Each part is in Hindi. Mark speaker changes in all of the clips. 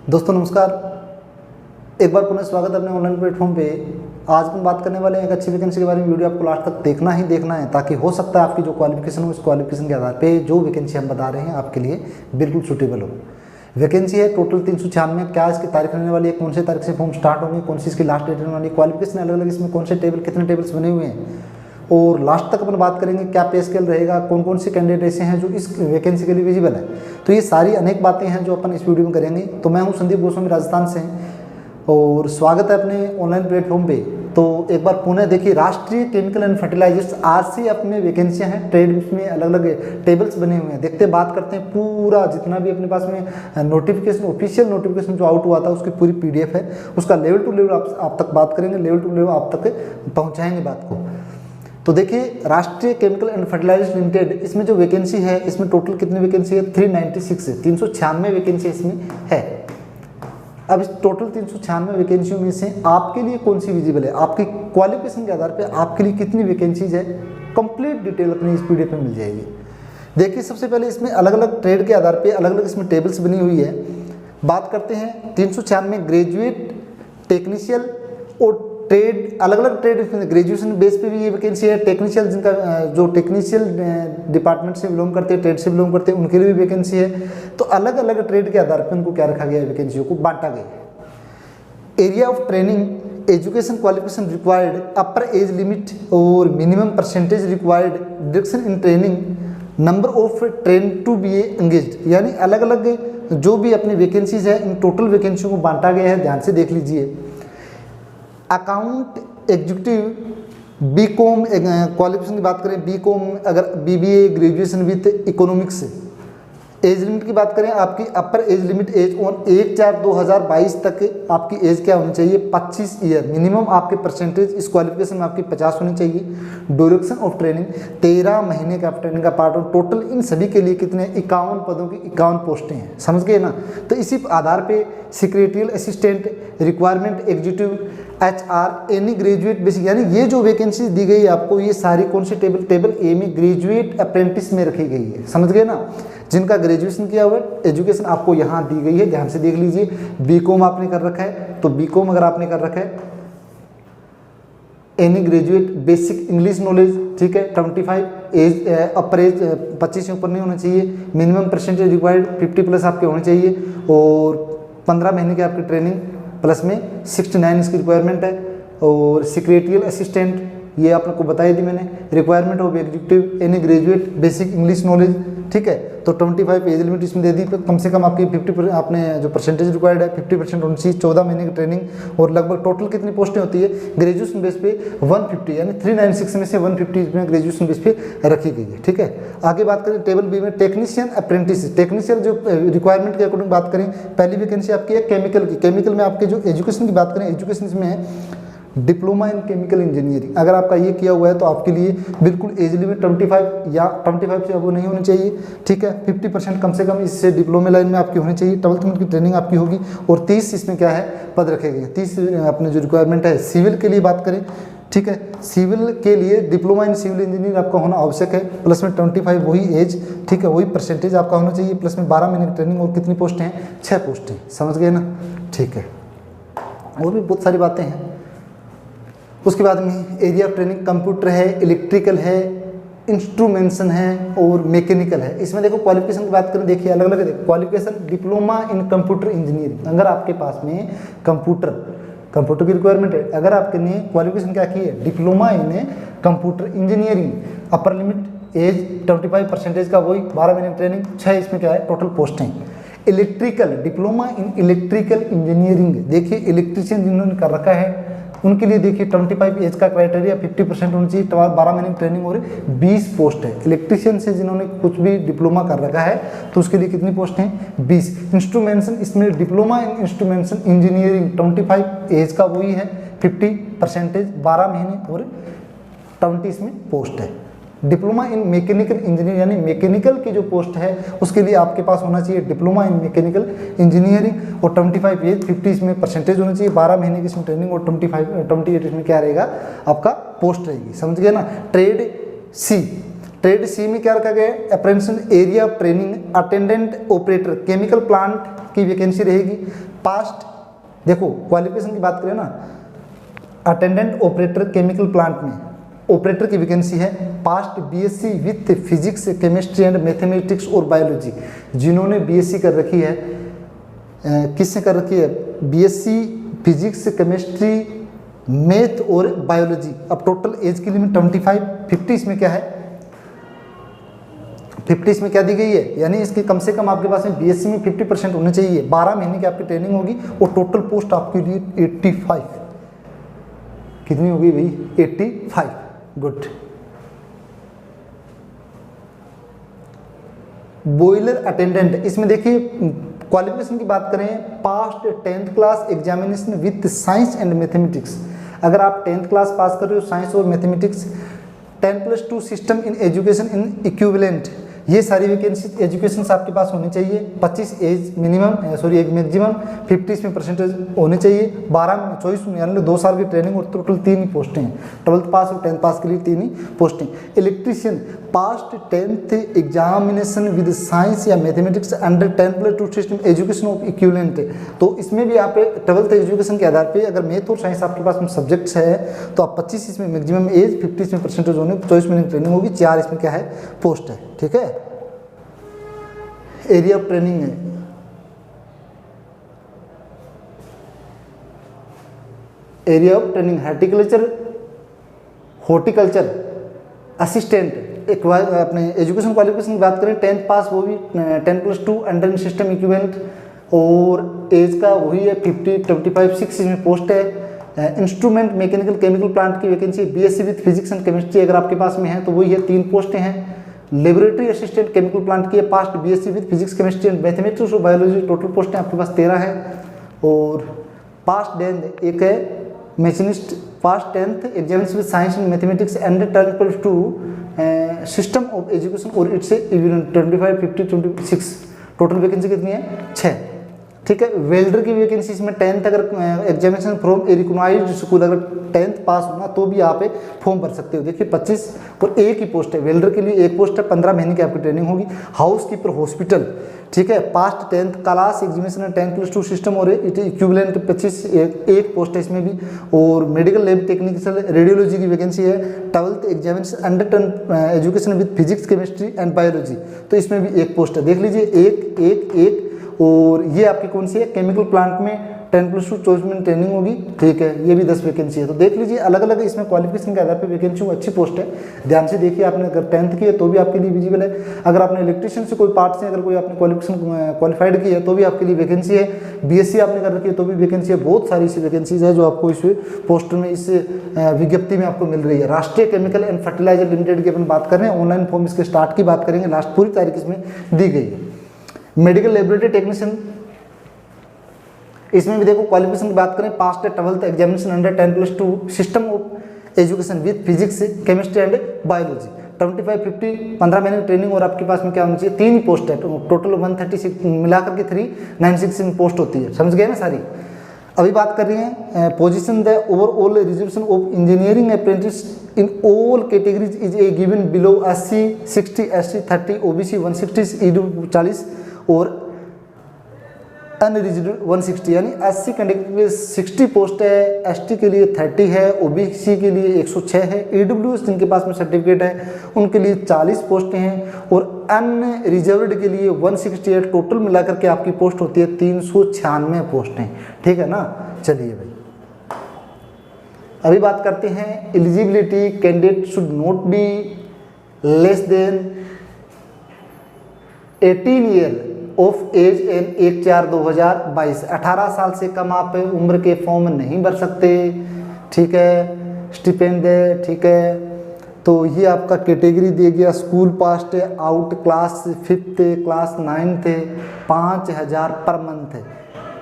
Speaker 1: दोस्तों नमस्कार, एक बार पुनः स्वागत है अपने ऑनलाइन प्लेटफॉर्म पे। आज हम बात करने वाले हैं एक अच्छी वैकेंसी के बारे में। वीडियो आपको लास्ट तक देखना ही देखना है, ताकि हो सकता है आपकी जो क्वालिफिकेशन हो उस क्वालिफिकेशन के आधार पे जो वैकेंसी हम बता रहे हैं आपके लिए बिल्कुल सूटेबल हो। वैकेंसी है टोटल 396। क्या इसकी तारीख रहने वाली है, कौन से तारीख से फॉर्म स्टार्ट होंगे, कौन सी इसकी लास्ट डेट रहने वाली है, क्वालिफिकेशन अलग अलग इसमें कौन से टेबल कितने टेबल्स बने हुए हैं, और लास्ट तक अपन बात करेंगे क्या पे स्केल रहेगा, कौन कौन से कैंडिडेट ऐसे हैं जो इस वैकेंसी के लिए विजिबल है। तो ये सारी अनेक बातें हैं जो अपन इस वीडियो में करेंगे। तो मैं हूं संदीप गोस्वामी, राजस्थान से और स्वागत है अपने ऑनलाइन प्लेटफॉर्म पे। तो एक बार पुनः देखिए, राष्ट्रीय केमिकल एंड फर्टिलाइजर्स RCF में वैकेंसियाँ हैं, ट्रेड में अलग अलग टेबल्स बने हुए हैं। देखते बात करते हैं पूरा जितना भी अपने पास में नोटिफिकेशन, ऑफिशियल नोटिफिकेशन जो आउट हुआ था उसकी पूरी PDF है, उसका लेवल टू लेवल आप तक बात करेंगे, लेवल टू लेवल आप तक पहुँचाएंगे बात को। तो देखिए, राष्ट्रीय केमिकल एंड फर्टिलाइजर्स लिमिटेड, इसमें जो वैकेंसी है, इसमें टोटल कितनी वैकेंसी है, 396 है, 396 वैकेंसी इसमें है। अब इस टोटल 396 वैकेंसियों में से आपके लिए कौन सी विजिबल है, आपकी क्वालिफिकेशन के आधार पे आपके लिए कितनी वैकेंसीज है, कंप्लीट डिटेल अपनी इस PDF पे मिल जाएगी। देखिए, सबसे पहले इसमें अलग अलग ट्रेड के आधार पे अलग अलग इसमें टेबल्स बनी हुई है। बात करते हैं 396 ग्रेजुएट, टेक्नीशियल और ट्रेड, अलग अलग ट्रेड ग्रेजुएशन बेस पे भी ये वैकेंसी है। टेक्नीशियल जिनका जो टेक्नीशियल डिपार्टमेंट से बिलोंग करते हैं, ट्रेड से बिलोंग करते हैं, उनके लिए भी वैकेंसी है। तो अलग अलग ट्रेड के आधार पर उनको क्या रखा गया है, वैकेंसियों को बांटा गया है। Area of training, education qualification required, upper age limit और minimum percentage required, deduction in training, number of train to be engaged, यानी अलग अलग जो भी अपनी वैकेंसीज है इन टोटल वैकेंसियों को बांटा गया है। ध्यान से देख लीजिए। अकाउंट एग्जीक्यूटिव BCom क्वालिफिकेशन की बात करें, BCom अगर BBA graduation with economics. Age limit की बात करें, आपकी upper age limit age on 1/4/2022 तक आपकी एज क्या होनी चाहिए, 25 ईयर। मिनिमम आपके परसेंटेज इस क्वालिफिकेशन में आपकी 50 होनी चाहिए। ड्यूरेशन ऑफ ट्रेनिंग 13 महीने का ट्रेनिंग का पार्ट। और टोटल इन सभी के लिए कितने, 51 पदों की 51 पोस्टें हैं, समझ गए ना। तो इसी आधार पे secretarial assistant requirement, executive, HR, any graduate basic, यानी ये जो वैकेंसी दी गई है आपको, ये सारी कौन सी टेबल A में ग्रेजुएट अप्रेंटिस में रखी गई है, समझ गए ना। जिनका ग्रेजुएशन किया हुआ है, एजुकेशन आपको यहाँ दी गई है, ध्यान से देख लीजिए। BCom आपने कर रखा है, तो BCom अगर आपने कर रखा है, any graduate basic English knowledge, ठीक है, 25 एज, अपर एज 25 से ऊपर नहीं होना चाहिए। मिनिमम परसेंटेज रिक्वायर्ड 50+ आपके होने चाहिए, और 15 महीने की आपकी ट्रेनिंग प्लस में 69 इसकी रिक्वायरमेंट है। और सेक्रेटरियल असिस्टेंट ये आपको बताई थी मैंने। Requirement of executive, any graduate basic English knowledge, ठीक है। तो 25 एज लिमिट इसमें दे दी, कम से कम आपकी 50 आपने जो परसेंटेज रिक्वायर्ड है 50% होनी चाहिए। 14 महीने की ट्रेनिंग। और लगभग टोटल कितनी पोस्टें होती है ग्रेजुएशन बेस पे, 150, यानी 396 में से 150 इसमें ग्रेजुएशन बेस पे रखी गई है, ठीक है। आगे बात करें टेबल B में, टेक्नीशियन अप्रेंटिस। टेक्नीशियन जो रिक्वायरमेंट के अकॉर्डिंग बात करें, पहली वैकेंसी आपकी है केमिकल की। केमिकल में आपके जो एजुकेशन की बात करें, एजुकेशन इसमें है डिप्लोमा इन केमिकल इंजीनियरिंग। अगर आपका ये किया हुआ है तो आपके लिए बिल्कुल एज लिमिट 25 या 25 से अब नहीं होनी चाहिए, ठीक है। 50% कम से कम इससे डिप्लोमा लाइन में आपकी होनी चाहिए। 12th मंथ की ट्रेनिंग आपकी होगी। और 30 इसमें क्या है, पद रखे गए। 30 अपने जो रिक्वायरमेंट है। सिविल के लिए बात करें, ठीक है, सिविल के लिए डिप्लोमा इन सिविल इंजीनियर आपका होना आवश्यक है। प्लस में 25 वही एज, ठीक है, वही परसेंटेज आपका होना चाहिए। प्लस में 12 महीने की ट्रेनिंग। और कितनी पोस्टें हैं, 6 पोस्टें, समझ गए ना, ठीक है। और भी बहुत सारी बातें हैं। उसके बाद में एरिया ऑफ ट्रेनिंग कंप्यूटर है, इलेक्ट्रिकल है, इंस्ट्रूमेंटेशन है और मैकेनिकल है। इसमें देखो क्वालिफिकेशन की बात करें, देखिए अलग अलग qualification. Diploma in computer engineering, अगर आपके पास में कंप्यूटर की रिक्वायरमेंट है, अगर आपके ने क्वालिफिकेशन क्या की है, diploma in computer engineering, upper limit age 25 percentage का वही, 12 महीने ट्रेनिंग, 6 इसमें क्या है टोटल पोस्टें। Electrical, diploma in electrical engineering, देखिए इलेक्ट्रीशियन जिन्होंने कर रखा है उनके लिए देखिए 25 एज का क्राइटेरिया, 50% होनी चाहिए, 12 महीने की ट्रेनिंग और 20 पोस्ट है। इलेक्ट्रीशियन से जिन्होंने कुछ भी डिप्लोमा कर रखा है तो उसके लिए कितनी पोस्ट हैं, 20। इंस्ट्रूमेंटेशन, इसमें diploma in instrumentation engineering 25 age का वही है, 50%, 12 महीने और 20 इसमें पोस्ट है। डिप्लोमा इन मैकेनिकल इंजीनियरिंग, यानी मैकेनिकल की जो पोस्ट है उसके लिए आपके पास होना चाहिए डिप्लोमा इन मैकेनिकल इंजीनियरिंग और 25 एज, 50 इसमें परसेंटेज होनी चाहिए, 12 महीने की इसमें ट्रेनिंग और 28 इसमें क्या रहेगा आपका पोस्ट रहेगी, समझ गए ना। ट्रेड सी, ट्रेड सी में क्या रखा गया है, apprentice area of training attendant operator chemical plant की वैकेंसी रहेगी। पास्ट देखो क्वालिफिकेशन की बात करें ना, अटेंडेंट ऑपरेटर केमिकल प्लांट में ऑपरेटर की वैकेंसी है। Past BSc with physics chemistry and mathematics और बायोलॉजी, जिन्होंने बीएससी कर रखी है, किसने कर रखी है, बीएससी फिजिक्स केमिस्ट्री मैथ और बायोलॉजी। अब टोटल एज की लिमिट 25, 50 इसमें क्या है, 50 इसमें क्या दी गई है, यानी इसकी कम से कम आपके पास में बीएससी में 50% होने चाहिए। 12 महीने की आपकी ट्रेनिंग होगी और टोटल पोस्ट आपके लिए 85, कितनी होगी भाई, 85। गुड। बॉयलर अटेंडेंट, इसमें देखिए क्वालिफिकेशन की बात करें, past 10th class examination with science and mathematics. अगर आप 10th क्लास पास कर रहे हो साइंस और mathematics, 10+2 system in education in equivalent, ये सारी वैकेंसी एजुकेशन आपके पास होनी चाहिए। 25 एज मिनिमम सॉरी एक मैक्सिमम, 50 में परसेंटेज होने चाहिए। 12 में 24 में यानी 2 साल की ट्रेनिंग और टोटल 3 ही पोस्टें हैं। 12th पास और 10th पास के लिए 3 ही पोस्टें। Electrician passed 10th examination with science या mathematics under 10+2 system education of equivalent, तो इसमें भी आप 12th एजुकेशन के आधार पर अगर मैथ और साइंस आपके पास में सब्जेक्ट्स है तो आप 25 इसमें मैक्सिमम एज, 50 में परसेंटेज होने, 24 महीने ट्रेनिंग होगी, 4 इसमें क्या है पोस्ट है। ठीक है, एरिया ऑफ ट्रेनिंग है, area of training horticulture assistant. एक अपने एजुकेशन क्वालिफिकेशन की बात करें 10th पास, वो भी 10+2 अंडर सिस्टम इक्विवेलेंट, और एज का वही है 50, 25, 6 इसमें पोस्ट है। इंस्ट्रूमेंट मैकेनिकल केमिकल प्लांट की vacancy, BSc with physics and chemistry अगर आपके पास में है तो वही है, 3 पोस्टें हैं। लेबोरेटरी असिस्टेंट केमिकल प्लांट की है, past BSc with physics chemistry and mathematics और बायोलॉजी, टोटल पोस्टें आपके पास 13 है। और पास्ट 10th एक है machinist, passed 10th examination with science and mathematics and 10+2 system of education और इट्स 25, 50, 26, टोटल वैकेंसी कितनी है 6। ठीक है, वेल्डर की वैकेंसी इसमें 10th अगर examination from a recognised school अगर 10th पास होना तो भी आप फॉर्म भर सकते हो। देखिए 25 और एक ही पोस्ट है, वेल्डर के लिए एक पोस्ट है, 15 महीने की आपकी ट्रेनिंग होगी। हाउस कीपर हॉस्पिटल, ठीक है, past 10th class examination 10+2 system और इक्विवेलेंट 25 एक पोस्ट है इसमें भी। और मेडिकल लैब टेक्निकल रेडियोलॉजी की वैकेंसी है, 12th examination under 10 education with physics chemistry and biology, तो इसमें भी एक पोस्ट है। देख लीजिए एक एक एक, और ये आपकी कौन सी है, केमिकल प्लांट में 10+2 24 मिनट ट्रेनिंग होगी। ठीक है, ये भी 10 वैकेंसी है। तो देख लीजिए अलग अलग इसमें क्वालिफिकेशन के आधार पर वैकेंसी अच्छी पोस्ट है, ध्यान से देखिए। आपने अगर 10th की है तो भी आपके लिए विजिबल है, अगर आपने इलेक्ट्रिशियन से कोई पार्ट से अगर कोई आपने क्वालिफिकेशन क्वालिफाइड की है तो भी आपके लिए वैकेंसी है। बीएससी आपने कर रखी है तो भी वैकेंसी है। बहुत सारी ऐसी वैकेंसीज है जो आपको इस पोस्टर में, इस विज्ञप्ति में आपको मिल रही है। राष्ट्रीय केमिकल एंड फर्टिलाइजर लिमिटेड की अपन बात कर रहे हैं, ऑनलाइन फॉर्म इसके स्टार्ट की बात करेंगे, लास्ट पूरी तारीख इसमें दी गई है। मेडिकल लेबोरेटरी टेक्नीशियन, इसमें भी देखो क्वालिफिकेशन की बात करें, past 12th examination under 10+2 system of education with physics chemistry and biology, 25, 50, 15 महीने की ट्रेनिंग और आपके पास में क्या होनी चाहिए, 3 ही पोस्ट है, टोटल 136 मिलाकर के 396 पोस्ट होती है। समझ गए ना सारी। अभी बात कर रही हैं position the overall reservation of engineering apprentice in all categories is a given below SC 60, SC 30, OBC 160, EW 40 और अनरिजर्व्ड 160, यानी SC कैटेगरी के लिए 60 पोस्ट है, ST के लिए 30 है, OBC के लिए 106 है, EWS जिनके पास में सर्टिफिकेट है उनके लिए 40 पोस्टें हैं और अनरिजर्व्ड के लिए 168, टोटल मिलाकर के आपकी पोस्ट होती है 396 पोस्टें। ठीक है ना। चलिए भाई अभी बात करते हैं eligibility. Candidate should not be less than 18 year of age on 1/4/2022, 18 साल से कम आप उम्र के फॉर्म नहीं भर सकते। ठीक है, स्टिपेंड है। ठीक है, तो ये आपका कैटेगरी दिया गया, स्कूल पास है, out class 5th class 9th है, 5000 पर मंथ है,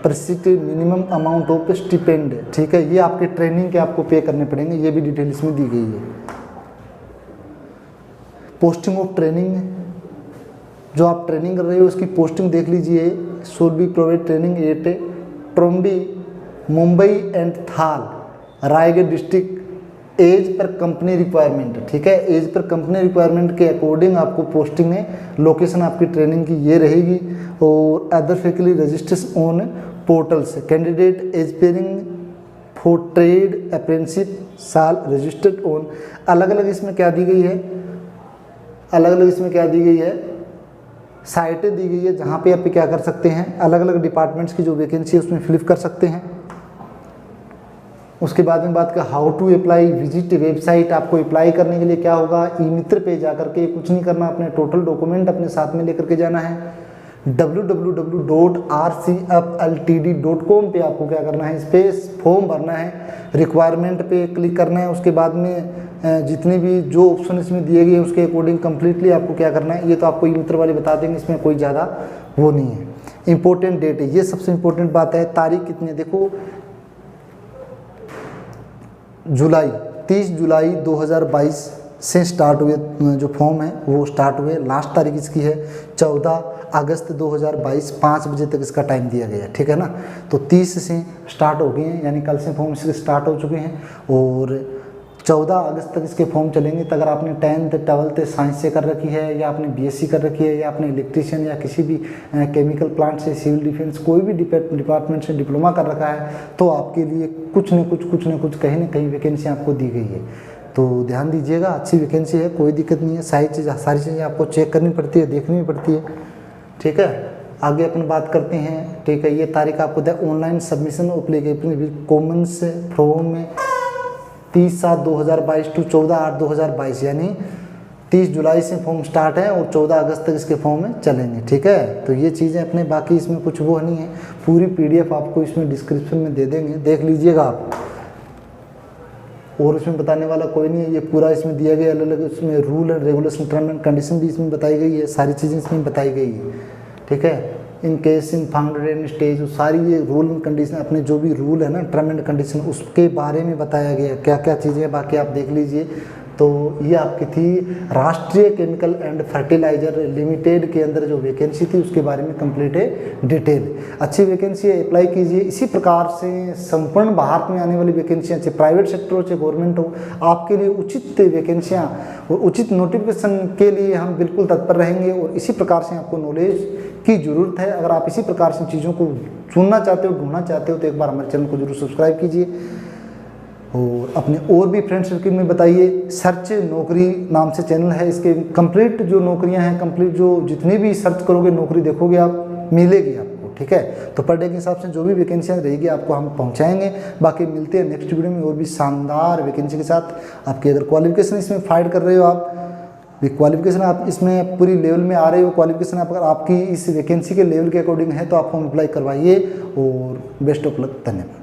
Speaker 1: प्रसिद्ध मिनिमम अमाउंट ऑफ स्टिपेंड। ठीक है, ये आपके ट्रेनिंग के आपको पे करने पड़ेंगे, ये भी डिटेल इसमें दी गई है। पोस्टिंग ऑफ ट्रेनिंग, जो आप ट्रेनिंग कर रहे हो उसकी पोस्टिंग देख लीजिए। Should be provide training at Trombay, Mumbai and Thal, Raigad district, as per company requirement, ठीक है, एज पर कंपनी रिक्वायरमेंट के अकॉर्डिंग आपको पोस्टिंग में लोकेशन आपकी ट्रेनिंग की ये रहेगी। और other faculty registers on portals, candidate aspiring for trade apprenticeship shall registered on, अलग अलग इसमें क्या दी गई है, अलग अलग इसमें क्या दी गई है, साइटें दी गई है जहाँ पे आप क्या कर सकते हैं, अलग अलग डिपार्टमेंट्स की जो वैकेंसी है उसमें फिलअप कर सकते हैं। उसके बाद में बात कर how to apply, visit website, आपको अप्लाई करने के लिए क्या होगा, ई मित्र पे जा करके कुछ नहीं करना, अपने टोटल डॉक्यूमेंट अपने साथ में लेकर के जाना है। www.rcfltd.com पे आपको क्या करना है, इस पे फॉर्म भरना है, रिक्वायरमेंट पे क्लिक करना है। उसके बाद में जितने भी जो ऑप्शन इसमें दिए गए उसके अकॉर्डिंग कम्प्लीटली आपको क्या करना है, ये तो आपको ई मित्र वाले बता देंगे, इसमें कोई ज़्यादा वो नहीं है। इंपॉर्टेंट डेट है, ये सबसे इंपॉर्टेंट बात है, तारीख कितनी, देखो जुलाई 30 जुलाई 2022 से स्टार्ट हुए जो फॉर्म है वो स्टार्ट हुए, लास्ट तारीख इसकी है 14 अगस्त 2022 5 बजे तक इसका टाइम दिया गया है, ठीक है ना। तो 30 से स्टार्ट हो गए हैं, यानी कल से फॉर्म इसके स्टार्ट हो चुके हैं और 14 अगस्त तक इसके फॉर्म चलेंगे। तो अगर आपने 10th 12th साइंस से कर रखी है, या आपने बीएससी कर रखी है, या आपने इलेक्ट्रीशियन या किसी भी केमिकल प्लांट से, सिविल डिफेंस कोई भी डिपार्टमेंट से डिप्लोमा कर रखा है, तो आपके लिए कुछ न कुछ कहीं ना कहीं वैकेंसी आपको दी गई है। तो ध्यान दीजिएगा, अच्छी वैकेंसी है, कोई दिक्कत नहीं है, सारी चीज़ें आपको चेक करनी पड़ती है, देखनी भी पड़ती है, ठीक है। आगे अपन बात करते हैं, ठीक है। ये तारीख आपको दे online submission application commons form में 30/7/2022 टू 14/8/2022, यानी 30 जुलाई से फॉर्म स्टार्ट है और 14 अगस्त तक इसके फॉर्म में चलेंगे, ठीक है। तो ये चीज़ें अपने, बाकी इसमें कुछ वो नहीं है, पूरी PDF आपको इसमें डिस्क्रिप्शन में दे देंगे, देख लीजिएगा आप, और उसमें बताने वाला कोई नहीं है, ये पूरा इसमें दिया गया, अलग अलग इसमें rule and regulation, term and condition भी इसमें बताई गई है, सारी चीज़ें इसमें बताई गई है, ठीक है। In case in founded and stage, सारी ये रूल एंड कंडीशन, अपने जो भी रूल है ना, टर्म एंड कंडीशन, उसके बारे में बताया गया क्या क्या चीज़ें, बाकी आप देख लीजिए। तो ये आपकी थी राष्ट्रीय केमिकल एंड फर्टिलाइजर लिमिटेड के अंदर जो वैकेंसी थी उसके बारे में कंप्लीट है डिटेल। अच्छी वैकेंसी है, अप्लाई कीजिए। इसी प्रकार से संपूर्ण भारत में आने वाली वैकेंसियाँ, चाहे प्राइवेट सेक्टर हो चाहे गवर्नमेंट हो, आपके लिए उचित वैकेंसियाँ और उचित नोटिफिकेशन के लिए हम बिल्कुल तत्पर रहेंगे। और इसी प्रकार से आपको नॉलेज की ज़रूरत है। अगर आप इसी प्रकार से चीज़ों को सुनना चाहते हो, ढूंढना चाहते हो, तो एक बार हमारे चैनल को जरूर सब्सक्राइब कीजिए और अपने और भी फ्रेंड सर्किल में बताइए। सर्च नौकरी नाम से चैनल है, इसके कंप्लीट जो नौकरियां हैं, कंप्लीट जो जितनी भी सर्च करोगे नौकरी देखोगे आप, मिलेगी आपको, ठीक है। तो पर डे के हिसाब से जो भी वैकेंसियाँ रहेगी आपको हम पहुंचाएंगे। बाकी मिलते हैं नेक्स्ट वीडियो में और भी शानदार वैकेंसी के साथ। आपकी अगर क्वालिफिकेशन इसमें फाइट कर रहे हो, आप क्वालिफिकेशन आप इसमें पूरी लेवल में आ रहे हो, क्वालिफिकेशन आप अगर आपकी इस वैकेंसी के लेवल के अकॉर्डिंग है तो आप फॉर्म अप्लाई करवाइए। और बेस्ट ऑफ लक, धन्यवाद।